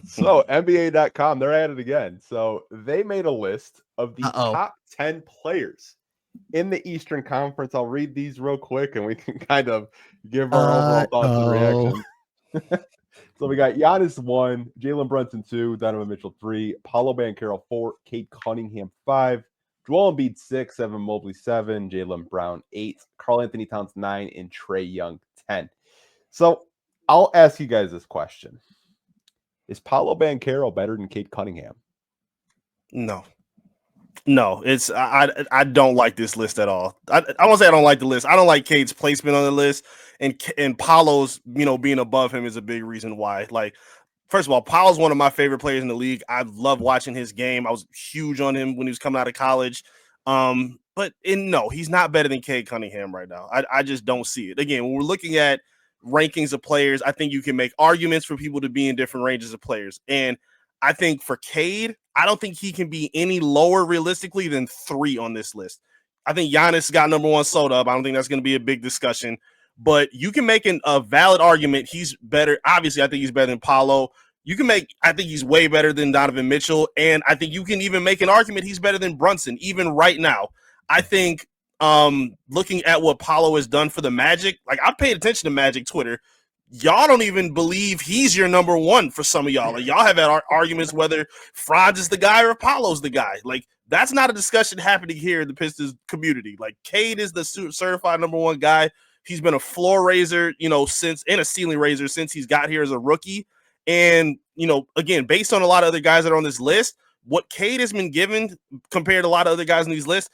So NBA.com, they're at it again. So they made a list of the Uh-oh. top 10 players in the Eastern Conference. I'll read these real quick and we can kind of give our overall thoughts and Oh. reactions. So we got Giannis 1, Jalen Brunson 2, Donovan Mitchell 3, Paolo Banchero 4, Cade Cunningham 5, Joel Embiid 6, Evan Mobley 7, Jalen Brown 8, Karl Anthony Towns 9, and Trae Young 10. So I'll ask you guys this question. Is Paolo Banchero better than Cade Cunningham? No, it's I don't like this list at all. I won't say I don't like the list. I don't like Cade's placement on the list, and Paolo's being above him is a big reason why. Like, first of all, Paolo's one of my favorite players in the league. I love watching his game. I was huge on him when he was coming out of college. But no, he's not better than Cade Cunningham right now. I just don't see it. Again, when we're looking at rankings of players, I think you can make arguments for people to be in different ranges of players. And I think for Cade, I don't think he can be any lower realistically than 3 on this list. I think Giannis got number 1 sold up. I don't think that's going to be a big discussion. But you can make a valid argument. He's better. Obviously, I think he's better than Paolo. I think he's way better than Donovan Mitchell. And I think you can even make an argument he's better than Brunson, even right now. I think looking at what Paolo has done for the Magic, like, I've paid attention to Magic Twitter. Y'all don't even believe he's your number 1 for some of y'all. Like, y'all have had arguments whether Franz is the guy or Apollo's the guy. Like, that's not a discussion happening here in the Pistons community. Like, Cade is the certified number 1 guy. He's been a floor raiser, since, and a ceiling raiser since he's got here as a rookie. And, again, based on a lot of other guys that are on this list, what Cade has been given compared to a lot of other guys on these lists,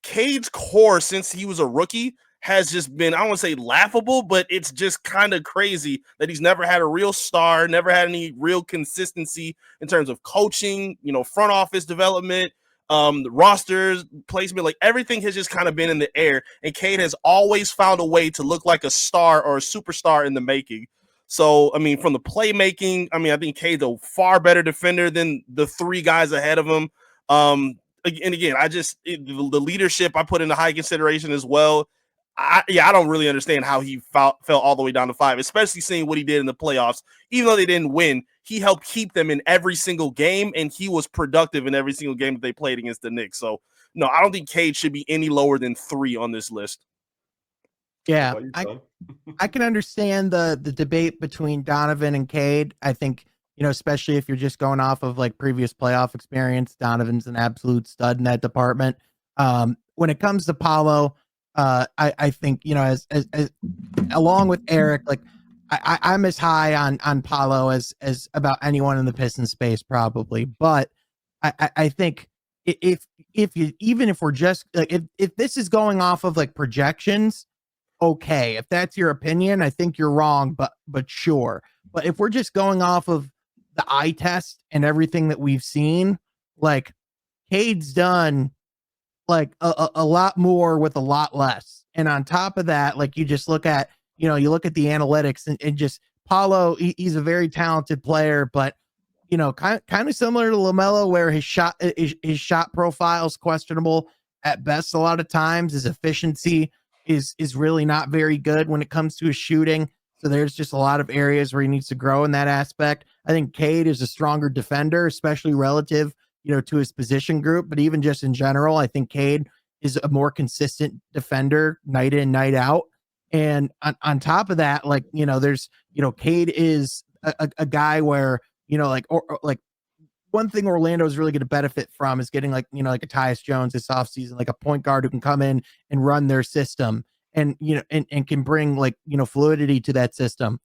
Cade's core since he was a rookie has just been, I don't want to say laughable, but it's just kind of crazy that he's never had a real star, never had any real consistency in terms of coaching, front office development, the rosters, placement, like everything has just kind of been in the air. And Cade has always found a way to look like a star or a superstar in the making. So, I mean, from the playmaking, I think Cade's a far better defender than the 3 guys ahead of him. And again, the leadership I put into high consideration as well. I don't really understand how he fell all the way down to 5, especially seeing what he did in the playoffs. Even though they didn't win, he helped keep them in every single game, and he was productive in every single game that they played against the Knicks. So, no, I don't think Cade should be any lower than 3 on this list. Yeah, I can understand the debate between Donovan and Cade. I think, especially if you're just going off of like previous playoff experience, Donovan's an absolute stud in that department. When it comes to Paolo, I think, as along with Eric, like I'm as high on Paolo as about anyone in the Pistons space probably. But I think if we're just like, if this is going off of like projections, okay, if that's your opinion, I think you're wrong, but sure. But if we're just going off of the eye test and everything that we've seen, like Cade's done like a lot more with a lot less. And on top of that, like you just look at, you look at the analytics and just Paolo, he's a very talented player, but kind of similar to LaMelo, where his shot profile is questionable at best. A lot of times his efficiency is really not very good when it comes to his shooting. So there's just a lot of areas where he needs to grow in that aspect. I think Cade is a stronger defender, especially relative, to his position group, but even just in general, I think Cade is a more consistent defender night in, night out. And on top of that, like, there's, Cade is a guy where, like one thing Orlando is really going to benefit from is getting like, like a Tyus Jones this offseason, like a point guard who can come in and run their system and, and can bring like, fluidity to that system.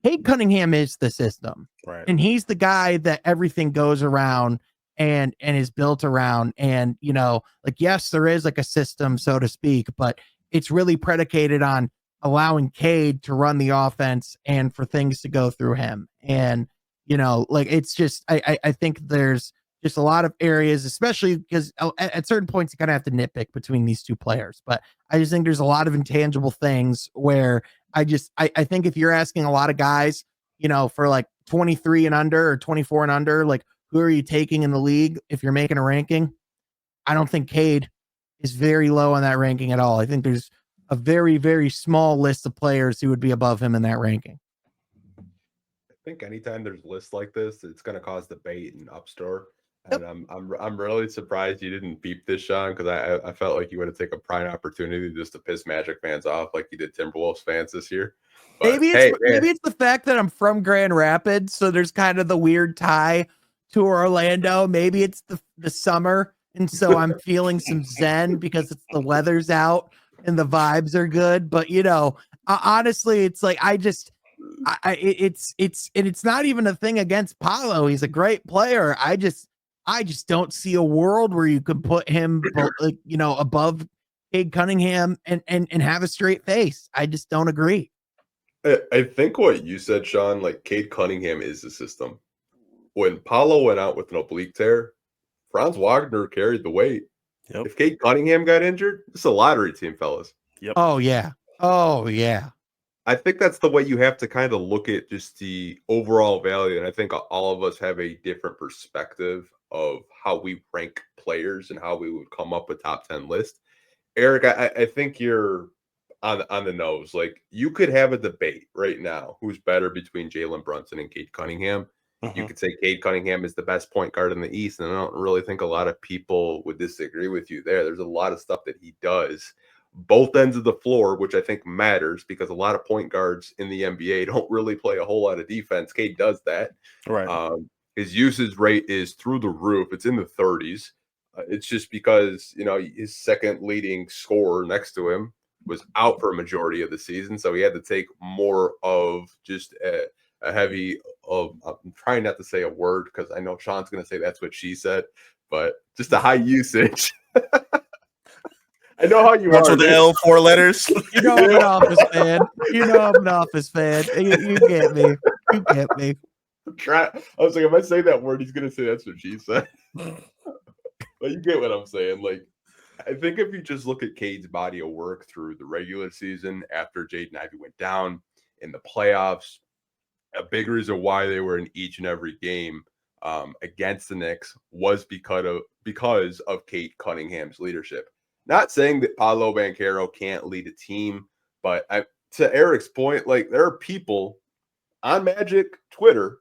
Cade Cunningham is the system, right? And he's the guy that everything goes around and is built around. And, like, yes, there is like a system, so to speak, but it's really predicated on allowing Cade to run the offense and for things to go through him. And, like, it's just, I think there's just a lot of areas, especially because at certain points you kind of have to nitpick between these 2 players. But I just think there's a lot of intangible things where I think if you're asking a lot of guys, for like 23 and under or 24 and under, like, who are you taking in the league if you're making a ranking? I don't think Cade is very low on that ranking at all. I think there's a very, very small list of players who would be above him in that ranking. think anytime there's lists like this, it's going to cause debate and upstart. And I'm really surprised you didn't beep this, Sean, because I felt like you would have taken a prime opportunity just to piss Magic fans off like you did Timberwolves fans this year. But, maybe it's the fact that I'm from Grand Rapids, so there's kind of the weird tie to Orlando. Maybe it's the summer, and so I'm feeling some zen because the weather's out and the vibes are good. But honestly, it's like it's not even a thing against Paolo. He's a great player. I just don't see a world where you could put him, above Cade Cunningham and have a straight face. I just don't agree. I think what you said, Sean, like Cade Cunningham is the system. When Paolo went out with an oblique tear, Franz Wagner carried the weight. Yep. If Cade Cunningham got injured, it's a lottery team, fellas. Yep. Oh yeah. I think that's the way you have to kind of look at just the overall value. And I think all of us have a different perspective of how we rank players and how we would come up with top 10 list. Eric, I think you're on the nose. Like, you could have a debate right now who's better between Jalen Brunson and Cade Cunningham. You could say Cade Cunningham is the best point guard in the East, and I don't really think a lot of people would disagree with you there. There's a lot of stuff that he does both ends of the floor, which I think matters because a lot of point guards in the NBA don't really play a whole lot of defense. Cade does that. Right. His usage rate is through the roof. It's in the 30s. It's just because, his second leading scorer next to him was out for a majority of the season. So he had to take more of just a heavy I'm trying not to say a word because I know Sean's going to say that's what she said, but just a high usage. I know how you What's are. With the L, 4 letters. I'm an Office fan. I'm an Office fan. You get me. You get me. I was like, if I say that word, he's going to say that's what she said. But you get what I'm saying. Like, I think if you just look at Cade's body of work through the regular season after Jaden Ivey went down in the playoffs, a big reason why they were in each and every game against the Knicks was because of Cade Cunningham's leadership. Not saying that Paolo Banchero can't lead a team, but to Eric's point, like, there are people on Magic Twitter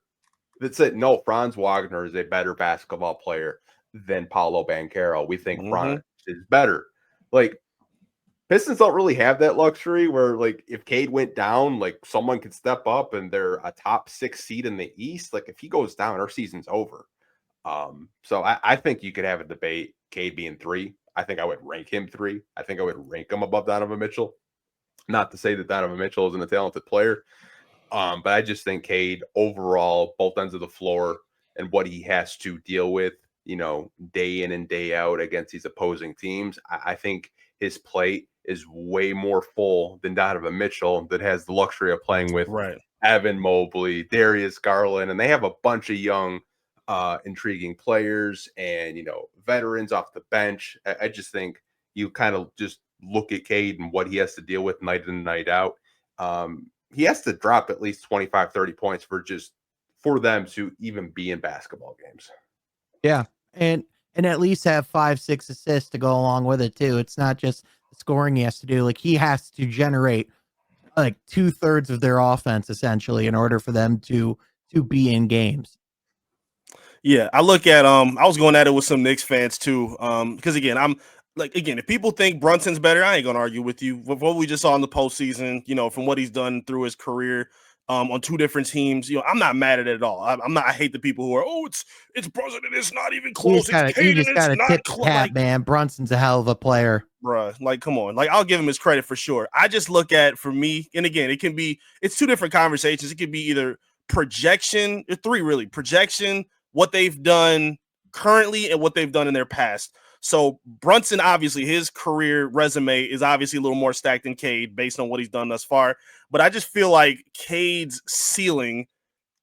that said, no, Franz Wagner is a better basketball player than Paolo Banchero. We think Franz is better. Like, Pistons don't really have that luxury where, like, if Cade went down, like, someone could step up and they're a top 6 seed in the East. Like, if he goes down, our season's over. So I think you could have a debate, Cade being 3. I think I would rank him 3. I think I would rank him above Donovan Mitchell. Not to say that Donovan Mitchell isn't a talented player, but I just think Cade overall, both ends of the floor, and what he has to deal with, day in and day out against these opposing teams, I think his plate is way more full than Donovan Mitchell, that has the luxury of playing with Evan Mobley, Darius Garland, and they have a bunch of young, intriguing players and, veterans off the bench. I just think you kind of just look at Cade and what he has to deal with night in and night out. He has to drop at least 25, 30 points for them to even be in basketball games. Yeah. And at least have 5-6 assists to go along with it too. It's not just the scoring he has to do. Like, he has to generate like 2/3 of their offense essentially in order for them to be in games. Yeah, I look at I was going at it with some Knicks fans too. Because again, if people think Brunson's better, I ain't gonna argue with you. With what we just saw in the postseason, from what he's done through his career, on 2 different teams, I'm not mad at it at all. I hate the people who are, it's Brunson and it's not even close. You just gotta tip the cap, man. Brunson's a hell of a player, bruh. Like, come on. Like, I'll give him his credit for sure. I just look at, for me, and again, it's 2 different conversations. It could be either projection, 3 really, projection, what they've done currently and what they've done in their past. So Brunson, obviously, his career resume is obviously a little more stacked than Cade based on what he's done thus far. But I just feel like Cade's ceiling,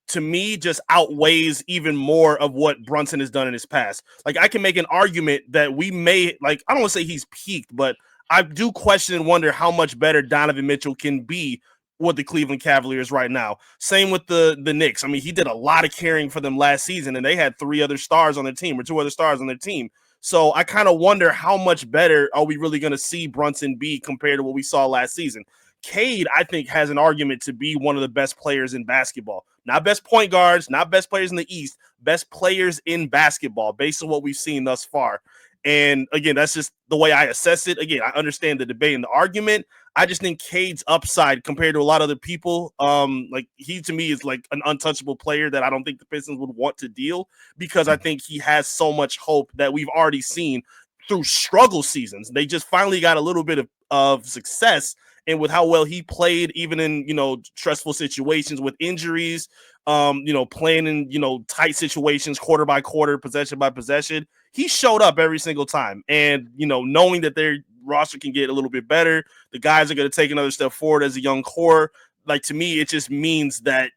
to me, just outweighs even more of what Brunson has done in his past. Like, I can make an argument that we may, like, I don't want to say he's peaked, but I do question and wonder how much better Donovan Mitchell can be with the Cleveland Cavaliers right now. Same with the Knicks. I mean, he did a lot of carrying for them last season, and they had 3 other stars on their team, or 2 other stars on their team. So I kind of wonder how much better are we really going to see Brunson be compared to what we saw last season. Cade, I think, has an argument to be one of the best players in basketball. not best point guards, not best players in the East, best players in basketball based on what we've seen thus far. And again, that's just the way I assess it. Again, I understand the debate and the argument. I just think Cade's upside compared to a lot of other people, like he to me is like an untouchable player that I don't think the Pistons would want to deal, because I think he has so much hope that we've already seen through struggle seasons. They just finally got a little bit of success, and with how well he played, even in, stressful situations with injuries, playing in, tight situations, quarter by quarter, possession by possession, he showed up every single time. And, knowing that their roster can get a little bit better, the guys are going to take another step forward as a young core. Like, to me, it just means that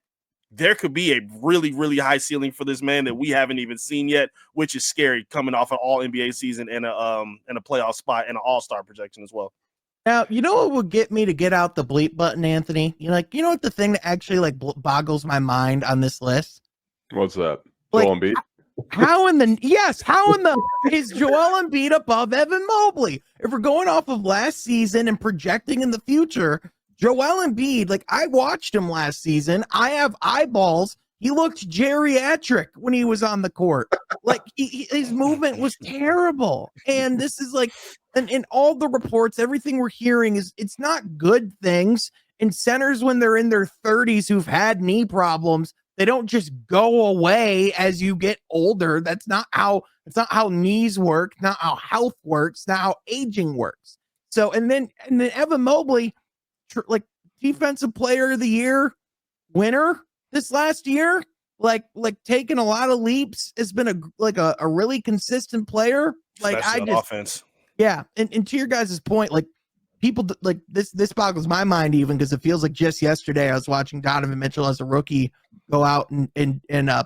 there could be a really, really high ceiling for this man that we haven't even seen yet, which is scary coming off an all NBA season and a playoff spot and an all-star projection as well. Now, you know what would get me to get out the bleep button, Anthony? You know what the thing that actually boggles my mind on this list? What's that? Like, Joel Embiid? How in the is Joel Embiid above Evan Mobley? If we're going off of last season and projecting in the future, Joel Embiid, like, I watched him last season. I have eyeballs. He looked geriatric when he was on the court. Like, his movement was terrible. And this is like, and all the reports, everything we're hearing is it's not good things. And centers, when they're in their 30s who've had knee problems, they don't just go away as you get older. That's not how knees work, not how health works, not how aging works. So, and then Evan Mobley, like, defensive player of the year winner this last year, like taking a lot of leaps, has been a really consistent player. Like, especially on offense. Yeah. And to your guys' point, like, people like this boggles my mind, even because it feels like just yesterday I was watching Donovan Mitchell as a rookie go out and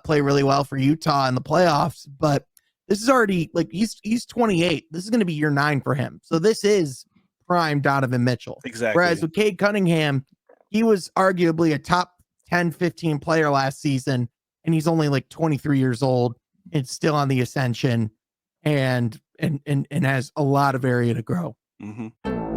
play really well for Utah in the playoffs. But this is already, like, he's 28. This is going to be year 9 for him. So this is prime Donovan Mitchell. Exactly. Whereas with Cade Cunningham, he was arguably a top 10, 15 player last season, and he's only like 23 years old and still on the ascension and has a lot of area to grow. Mm-hmm.